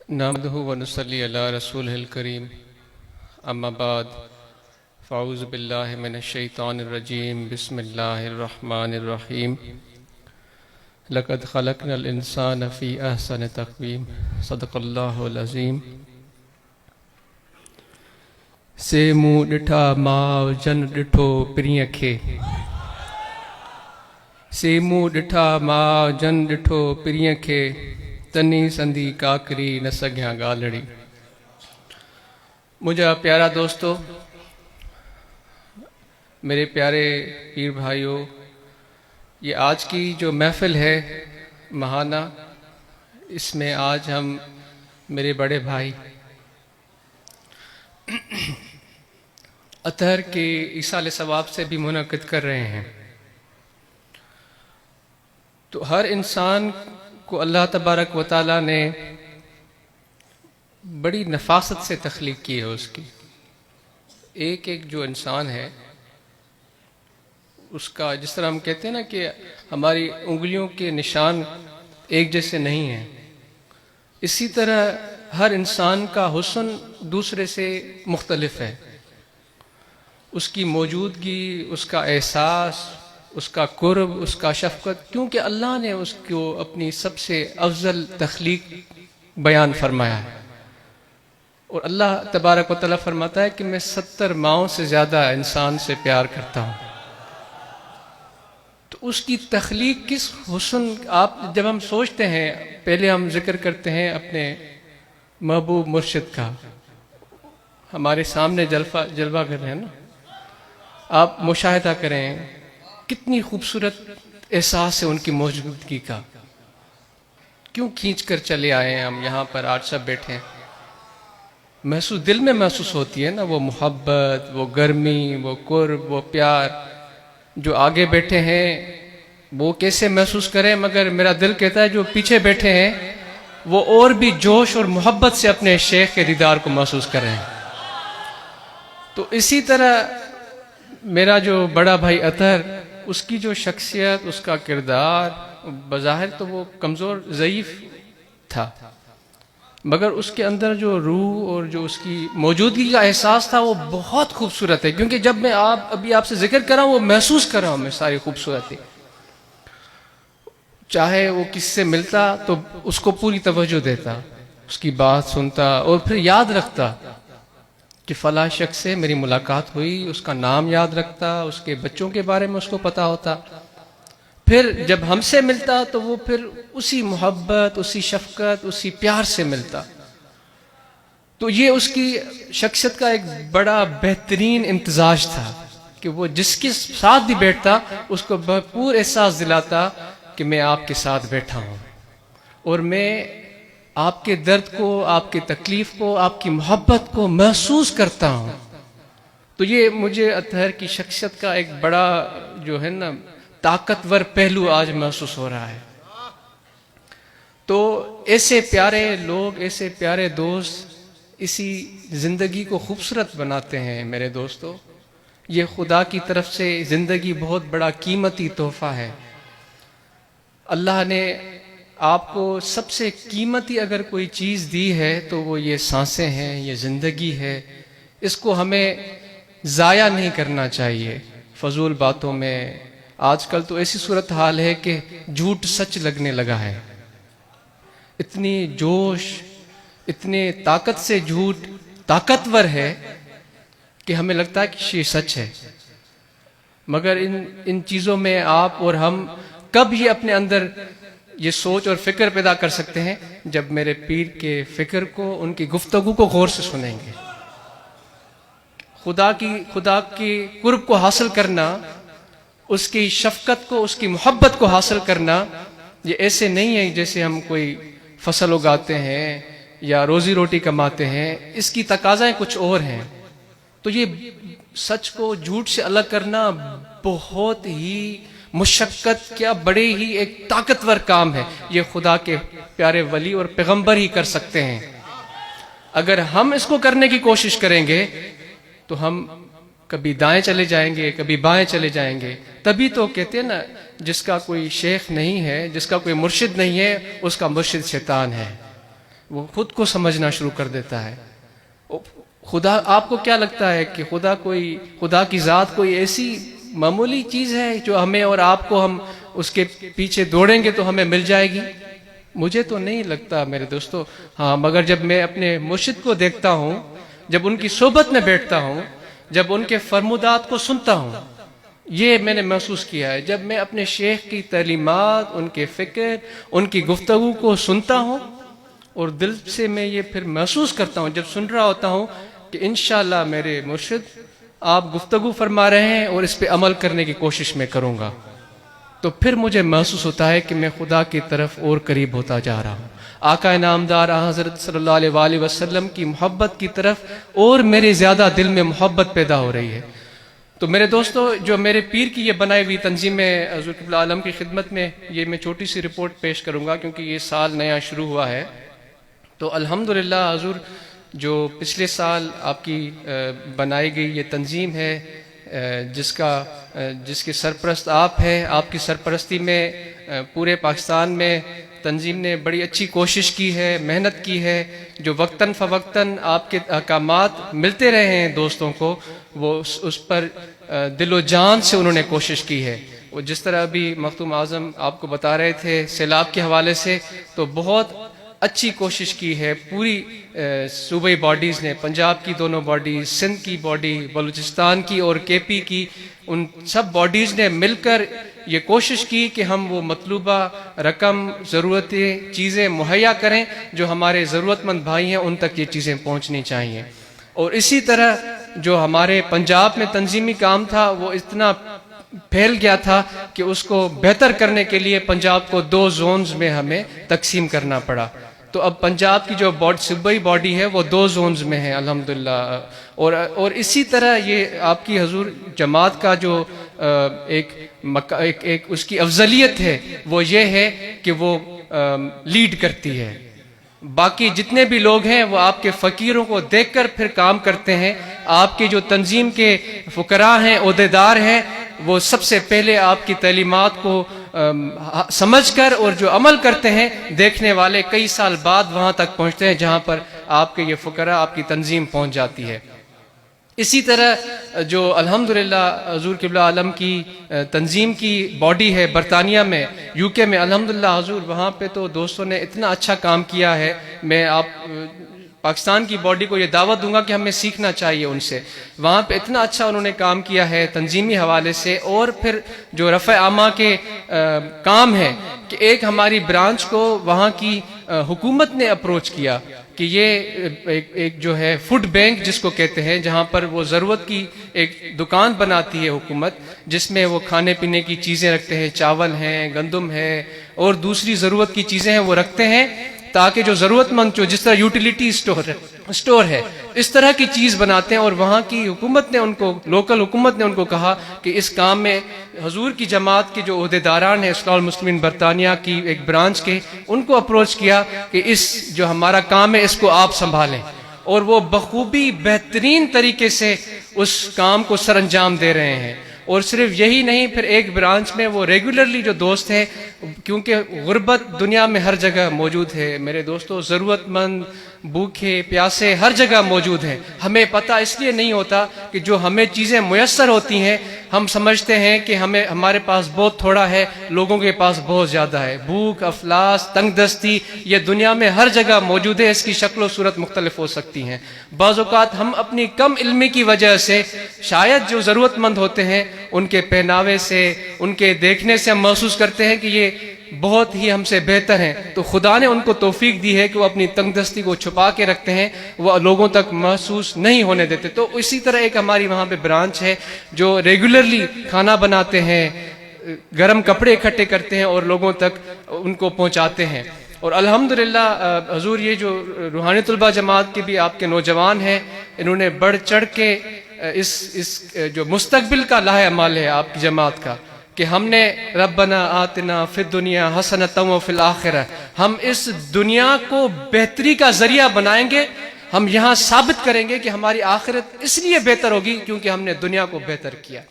نحمدہ ونصلی علی رسولہ الکریم اما بعد فاعوذ باللہ من الشیطان الرجیم بسم اللہ الرحمن الرحیم لقد خلقنا الانسان فی احسن تقویم صدق اللہ العظیم سے منہ ڈٹھا ماں جن ڈٹھو پریئں کھے سے منہ ڈٹھا ماں جن ڈٹھو پریئں کھے تنی سندھی کاکری نہ سگیاں گالڑی۔ مجھا پیارا دوستو، میرے پیارے پیر بھائیوں، یہ آج کی جو محفل ہے ماہانہ، اس میں آج ہم میرے بڑے بھائی اطہر کے ایصال ثواب سے بھی منعقد کر رہے ہیں۔ تو ہر انسان کو اللہ تبارک و تعالیٰ نے بڑی نفاست سے تخلیق کی ہے۔ اس کی ایک ایک جو انسان ہے اس کا، جس طرح ہم کہتے ہیں نا کہ ہماری انگلیوں کے نشان ایک جیسے نہیں ہیں، اسی طرح ہر انسان کا حسن دوسرے سے مختلف ہے۔ اس کی موجودگی، اس کا احساس، اس کا قرب، اس کا شفقت، کیونکہ اللہ نے اس کو اپنی سب سے افضل تخلیق بیان فرمایا ہے۔ اور اللہ تبارک و تعالیٰ فرماتا ہے کہ میں 70 ماؤں سے زیادہ انسان سے پیار کرتا ہوں۔ تو اس کی تخلیق کس حسن، آپ جب ہم سوچتے ہیں، پہلے ہم ذکر کرتے ہیں اپنے محبوب مرشد کا، ہمارے سامنے جلوہ کر رہے ہیں نا، آپ مشاہدہ کریں کتنی خوبصورت احساس ہے ان کی موجودگی کا۔ کیوں کھینچ کر چلے آئے ہیں ہم یہاں پر، آج سب بیٹھے ہیں، محسوس دل میں محسوس ہوتی ہے نا وہ محبت، وہ گرمی، وہ قرب، وہ پیار۔ جو آگے بیٹھے ہیں وہ کیسے محسوس کریں، مگر میرا دل کہتا ہے جو پیچھے بیٹھے ہیں وہ اور بھی جوش اور محبت سے اپنے شیخ کے دیدار کو محسوس کریں۔ تو اسی طرح میرا جو بڑا بھائی اطہر، اس کی جو شخصیت، اس کا کردار، بظاہر تو وہ کمزور ضعیف تھا، مگر اس کے اندر جو روح اور جو اس کی موجودگی کا احساس تھا وہ بہت خوبصورت ہے۔ کیونکہ جب میں ابھی آپ سے ذکر کر رہا ہوں وہ محسوس کر رہا ہوں میں ساری خوبصورتی۔ چاہے وہ کس سے ملتا تو اس کو پوری توجہ دیتا، اس کی بات سنتا اور پھر یاد رکھتا کہ فلاں شخص سے میری ملاقات ہوئی، اس کا نام یاد رکھتا، اس کے بچوں کے بارے میں اس کو پتا ہوتا۔ پھر جب ہم سے ملتا تو وہ پھر اسی محبت، اسی شفقت، اسی پیار سے ملتا۔ تو یہ اس کی شخصیت کا ایک بڑا بہترین امتزاج تھا کہ وہ جس کے ساتھ بھی بیٹھتا اس کو بھرپور احساس دلاتا کہ میں آپ کے ساتھ بیٹھا ہوں اور میں آپ کے درد کو، آپ کی تکلیف کو، آپ کی محبت کو محسوس کرتا ہوں۔ تو یہ مجھے اطہر کی شخصیت کا ایک بڑا جو ہے نا طاقتور پہلو آج محسوس ہو رہا ہے۔ تو ایسے پیارے لوگ، ایسے پیارے دوست اسی زندگی کو خوبصورت بناتے ہیں میرے دوستو۔ یہ خدا کی طرف سے زندگی بہت بڑا قیمتی تحفہ ہے۔ اللہ نے آپ کو سب سے قیمتی اگر کوئی چیز دی ہے تو وہ یہ سانسیں ہیں، یہ زندگی ہے۔ اس کو ہمیں ضائع نہیں کرنا چاہیے فضول باتوں میں۔ آج کل تو ایسی صورتحال ہے کہ جھوٹ سچ لگنے لگا ہے۔ اتنی جوش، اتنے طاقت سے جھوٹ طاقتور ہے کہ ہمیں لگتا ہے کہ یہ سچ ہے، مگر ان چیزوں میں آپ اور ہم کب یہ اپنے اندر یہ سوچ اور فکر پیدا کر سکتے ہیں جب میرے پیر کے فکر کو، ان کی گفتگو کو غور سے سنیں گے۔ خدا کی قرب کو حاصل کرنا، اس کی شفقت کو، اس کی محبت کو حاصل کرنا، یہ ایسے نہیں ہے جیسے ہم کوئی فصل اگاتے ہیں یا روزی روٹی کماتے ہیں، اس کی تقاضائیں کچھ اور ہیں۔ تو یہ سچ کو جھوٹ سے الگ کرنا بہت ہی مشقت، کیا بڑے ہی ایک طاقتور کام ہے۔ یہ خدا کے پیارے ولی اور پیغمبر ہی کر سکتے ہیں۔ اگر ہم اس کو کرنے کی کوشش کریں گے تو ہم کبھی دائیں چلے جائیں گے، کبھی بائیں چلے جائیں گے۔ تبھی تو کہتے ہیں نا، جس کا کوئی شیخ نہیں ہے، جس کا کوئی مرشد نہیں ہے، اس کا مرشد شیطان ہے۔ وہ خود کو سمجھنا شروع کر دیتا ہے. خدا, آپ کو کیا لگتا ہے کہ خدا کی ذات کوئی ایسی معمولی چیز ہے جو ہمیں اور آپ کو ہم اس کے پیچھے دوڑیں گے تو ہمیں مل جائے گی؟ مجھے تو نہیں لگتا میرے دوستو. ہاں مگر جب میں اپنے مرشد کو دیکھتا ہوں، جب ان کی صحبت میں بیٹھتا ہوں، جب ان کے فرمودات کو سنتا ہوں، یہ میں نے محسوس کیا ہے. جب میں اپنے شیخ کی تعلیمات، ان کے فکر، ان کی گفتگو کو سنتا ہوں اور دل سے میں یہ پھر محسوس کرتا ہوں جب سن رہا ہوتا ہوں کہ انشاءاللہ میرے مرشد آپ گفتگو فرما رہے ہیں اور اس پہ عمل کرنے کی کوشش میں کروں گا، تو پھر مجھے محسوس ہوتا ہے کہ میں خدا کی طرف اور قریب ہوتا جا رہا ہوں. آقا نامدار حضرت صلی اللہ علیہ وآلہ وسلم کی محبت کی طرف اور میرے زیادہ دل میں محبت پیدا ہو رہی ہے. تو میرے دوستو، جو میرے پیر کی یہ بنائی ہوئی تنظیم ہے، حضور قبلہ عالم کی خدمت میں یہ میں چھوٹی سی رپورٹ پیش کروں گا کیونکہ یہ سال نیا شروع ہوا ہے. تو الحمدللہ حضور، جو پچھلے سال آپ کی بنائی گئی یہ تنظیم ہے، جس کے سرپرست آپ ہیں، آپ کی سرپرستی میں پورے پاکستان میں تنظیم نے بڑی اچھی کوشش کی ہے، محنت کی ہے. جو وقتاً فوقتاً آپ کے احکامات ملتے رہے ہیں دوستوں کو، وہ اس پر دل و جان سے انہوں نے کوشش کی ہے. وہ جس طرح ابھی مختوم اعظم آپ کو بتا رہے تھے سیلاب کے حوالے سے، تو بہت اچھی کوشش کی ہے پوری صوبائی باڈیز نے، پنجاب کی دونوں باڈیز، سندھ کی باڈی، بلوچستان کی اور کے پی کی، ان سب باڈیز نے مل کر یہ کوشش کی کہ ہم وہ مطلوبہ رقم، ضرورتیں، چیزیں مہیا کریں جو ہمارے ضرورت مند بھائی ہیں ان تک یہ چیزیں پہنچنی چاہیے. اور اسی طرح جو ہمارے پنجاب میں تنظیمی کام تھا وہ اتنا پھیل گیا تھا کہ اس کو بہتر کرنے کے لیے پنجاب کو 2 زونز میں ہمیں تقسیم کرنا پڑا. تو اب پنجاب کی جو صوبائی باڈی ہے وہ 2 زونز میں ہے الحمدللہ. اور اسی طرح یہ آپ کی حضور جماعت کا جو ایک اس کی افضلیت ہے وہ یہ ہے کہ وہ لیڈ کرتی ہے. باقی جتنے بھی لوگ ہیں وہ آپ کے فقیروں کو دیکھ کر پھر کام کرتے ہیں. آپ کے جو تنظیم کے فقراء ہیں، عہدیدار ہیں، وہ سب سے پہلے آپ کی تعلیمات کو سمجھ کر اور جو عمل کرتے ہیں، دیکھنے والے کئی سال بعد وہاں تک پہنچتے ہیں جہاں پر آپ کے یہ فقراء، آپ کی تنظیم پہنچ جاتی ہے. اسی طرح جو الحمدللہ حضور قبلہ عالم کی تنظیم کی باڈی ہے برطانیہ میں، یو کے میں، الحمدللہ حضور وہاں پہ تو دوستوں نے اتنا اچھا کام کیا ہے. میں آپ پاکستان کی باڈی کو یہ دعوت دوں گا کہ ہمیں سیکھنا چاہیے ان سے. وہاں پہ اتنا اچھا انہوں نے کام کیا ہے تنظیمی حوالے سے. اور پھر جو رفع عامہ کے کام ہے کہ ایک ہماری برانچ کو وہاں کی حکومت نے اپروچ کیا کہ یہ ایک جو ہے فوڈ بینک جس کو کہتے ہیں، جہاں پر وہ ضرورت کی ایک دکان بناتی ہے حکومت، جس میں وہ کھانے پینے کی چیزیں رکھتے ہیں، چاول ہیں، گندم ہے اور دوسری ضرورت کی چیزیں ہیں وہ رکھتے ہیں، تاکہ جو ضرورت مند جو جس طرح یوٹیلیٹی اسٹور ہے اس طرح کی چیز بناتے ہیں. اور وہاں کی حکومت نے ان کو، لوکل حکومت نے ان کو کہا کہ اس کام میں حضور کی جماعت کے جو عہدیداران ہیں اصلاح المسلمین برطانیہ کی ایک برانچ کے، ان کو اپروچ کیا کہ اس جو ہمارا کام ہے اس کو آپ سنبھالیں. اور وہ بخوبی بہترین طریقے سے اس کام کو سر انجام دے رہے ہیں. اور صرف یہی نہیں، پھر ایک برانچ میں وہ ریگولرلی جو دوست ہیں، کیونکہ غربت دنیا میں ہر جگہ موجود ہے میرے دوستو، ضرورت مند، بھوکے پیاسے ہر جگہ موجود ہیں. ہمیں پتہ اس لیے نہیں ہوتا کہ جو ہمیں چیزیں میسر ہوتی ہیں ہم سمجھتے ہیں کہ ہمارے پاس بہت تھوڑا ہے، لوگوں کے پاس بہت زیادہ ہے. بھوک، افلاس، تنگ دستی یہ دنیا میں ہر جگہ موجود ہے. اس کی شکل و صورت مختلف ہو سکتی ہیں. بعض اوقات ہم اپنی کم علمی کی وجہ سے شاید جو ضرورت مند ہوتے ہیں ان کے پہناوے سے، ان کے دیکھنے سے ہم محسوس کرتے ہیں کہ یہ بہت ہی ہم سے بہتر ہیں. تو خدا نے ان کو توفیق دی ہے کہ وہ اپنی تنگ دستی کو چھپا کے رکھتے ہیں، وہ لوگوں تک محسوس نہیں ہونے دیتے. تو اسی طرح ایک ہماری وہاں پہ برانچ ہے جو ریگولرلی کھانا بناتے ہیں، گرم کپڑے اکٹھے کرتے ہیں اور لوگوں تک ان کو پہنچاتے ہیں. اور الحمدللہ حضور یہ جو روحانی طلبہ جماعت کے بھی آپ کے نوجوان ہیں، انہوں نے بڑھ چڑھ کے اس جو مستقبل کا لاہ عمل ہے آپ کی جماعت کا کہ ہم نے ربنا آتنا فی الدنیا حسنۃ وفی الآخرہ، ہم اس دنیا کو بہتری کا ذریعہ بنائیں گے. ہم یہاں ثابت کریں گے کہ ہماری آخرت اس لیے بہتر ہوگی کیونکہ ہم نے دنیا کو بہتر کیا.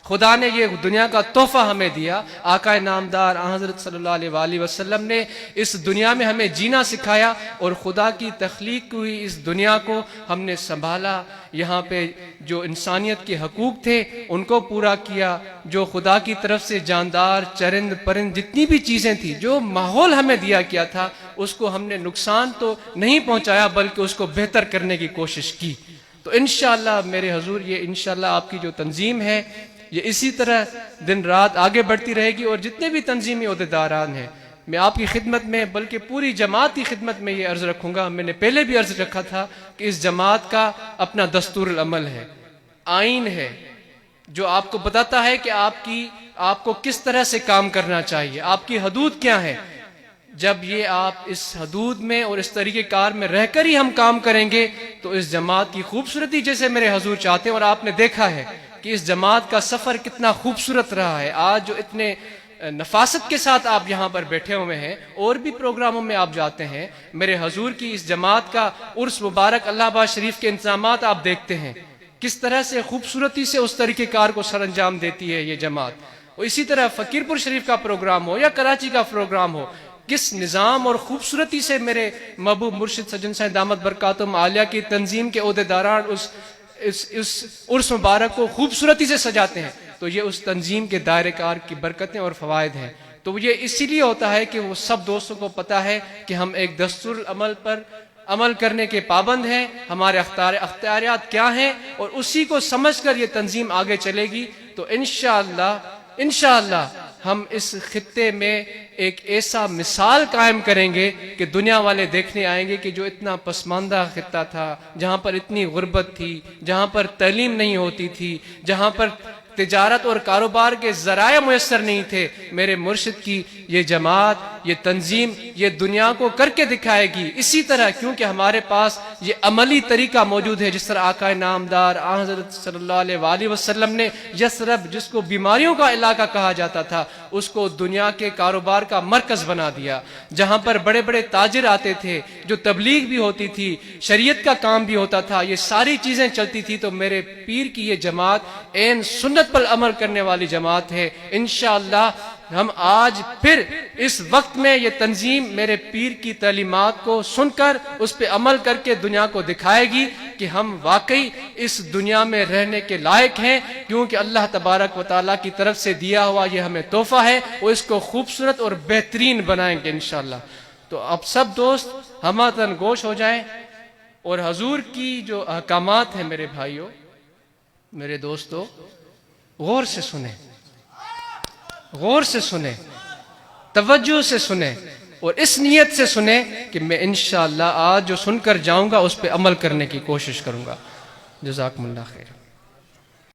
خدا نے یہ دنیا کا تحفہ ہمیں دیا، آقا نامدار حضرت صلی اللہ علیہ وآلہ وسلم نے اس دنیا میں ہمیں جینا سکھایا، اور خدا کی تخلیق ہوئی اس دنیا کو ہم نے سنبھالا، یہاں پہ جو انسانیت کے حقوق تھے ان کو پورا کیا، جو خدا کی طرف سے جاندار چرند پرند جتنی بھی چیزیں تھیں، جو ماحول ہمیں دیا کیا تھا، اس کو ہم نے نقصان تو نہیں پہنچایا بلکہ اس کو بہتر کرنے کی کوشش کی۔ تو انشاءاللہ میرے حضور یہ انشاءاللہ آپ کی جو تنظیم ہے یہ اسی طرح دن رات آگے بڑھتی رہے گی، اور جتنے بھی تنظیمی عہدیداران ہیں میں آپ کی خدمت میں بلکہ پوری جماعت کی خدمت میں یہ عرض رکھوں گا، میں نے پہلے بھی عرض رکھا تھا کہ اس جماعت کا اپنا دستور العمل ہے، آئین ہے، جو آپ کو بتاتا ہے کہ آپ کو کس طرح سے کام کرنا چاہیے، آپ کی حدود کیا ہے۔ جب یہ آپ اس حدود میں اور اس طریقے کار میں رہ کر ہی ہم کام کریں گے تو اس جماعت کی خوبصورتی جیسے میرے حضور چاہتے ہیں، اور آپ نے دیکھا ہے کہ اس جماعت کا سفر کتنا خوبصورت رہا ہے، آج جو اتنے نفاست کے ساتھ آپ یہاں پر بیٹھے ہوئے ہیں، اور بھی پروگراموں میں آپ جاتے ہیں، میرے حضور کی اس جماعت کا عرس مبارک اللہ آباد شریف کے انتظامات آپ دیکھتے ہیں کس طرح سے خوبصورتی سے اس طریقے کار کو سر انجام دیتی ہے یہ جماعت، اور اسی طرح فقیر پور شریف کا پروگرام ہو یا کراچی کا پروگرام ہو، کس نظام اور خوبصورتی سے میرے محبوب مرشد سجن صاحب دامت برکاتہم عالیہ کی تنظیم کے عہدیداران اس عرس مبارک کو خوبصورتی سے سجاتے ہیں، تو یہ اس تنظیم کے دائرہ کار کی برکتیں اور فوائد ہیں۔ تو یہ اسی لیے ہوتا ہے کہ وہ سب دوستوں کو پتہ ہے کہ ہم ایک دستور العمل پر عمل کرنے کے پابند ہیں، ہمارے اختیارات کیا ہیں، اور اسی کو سمجھ کر یہ تنظیم آگے چلے گی۔ تو انشاءاللہ ہم اس خطے میں ایک ایسا مثال قائم کریں گے کہ دنیا والے دیکھنے آئیں گے کہ جو اتنا پسماندہ خطہ تھا، جہاں پر اتنی غربت تھی، جہاں پر تعلیم نہیں ہوتی تھی، جہاں پر تجارت اور کاروبار کے ذرائع میسر نہیں تھے، میرے مرشد کی یہ جماعت، یہ تنظیم یہ دنیا کو کر کے دکھائے گی اسی طرح، کیونکہ ہمارے پاس یہ عملی طریقہ موجود ہے، جس طرح آقا نامدار حضرت صلی اللہ علیہ وآلہ وسلم نے یثرب جس کو بیماریوں کا علاقہ کہا جاتا تھا اس کو دنیا کے کاروبار کا مرکز بنا دیا، جہاں پر بڑے بڑے تاجر آتے تھے، جو تبلیغ بھی ہوتی تھی، شریعت کا کام بھی ہوتا تھا، یہ ساری چیزیں چلتی تھی۔ تو میرے پیر کی یہ جماعت عین سنت پر عمل کرنے والی جماعت ہے۔ انشاءاللہ ہم آج پھر اس وقت میں یہ تنظیم میرے پیر کی تعلیمات کو سن کر اس پہ عمل کر کے دنیا کو دکھائے گی کہ ہم واقعی اس دنیا میں رہنے کے لائق ہیں، کیونکہ اللہ تبارک و تعالیٰ کی طرف سے دیا ہوا یہ ہمیں تحفہ ہے، وہ اس کو خوبصورت اور بہترین بنائیں گے انشاءاللہ۔ تو اب سب دوست ہمہ گوش ہو جائیں، اور حضور کی جو احکامات ہیں میرے بھائیوں، میرے دوستو، غور سے سنیں، غور سے سنیں، توجہ سے سنیں، اور اس نیت سے سنیں کہ میں انشاءاللہ آج جو سن کر جاؤں گا اس پہ عمل کرنے کی کوشش کروں گا۔ جزاکم اللہ خیر۔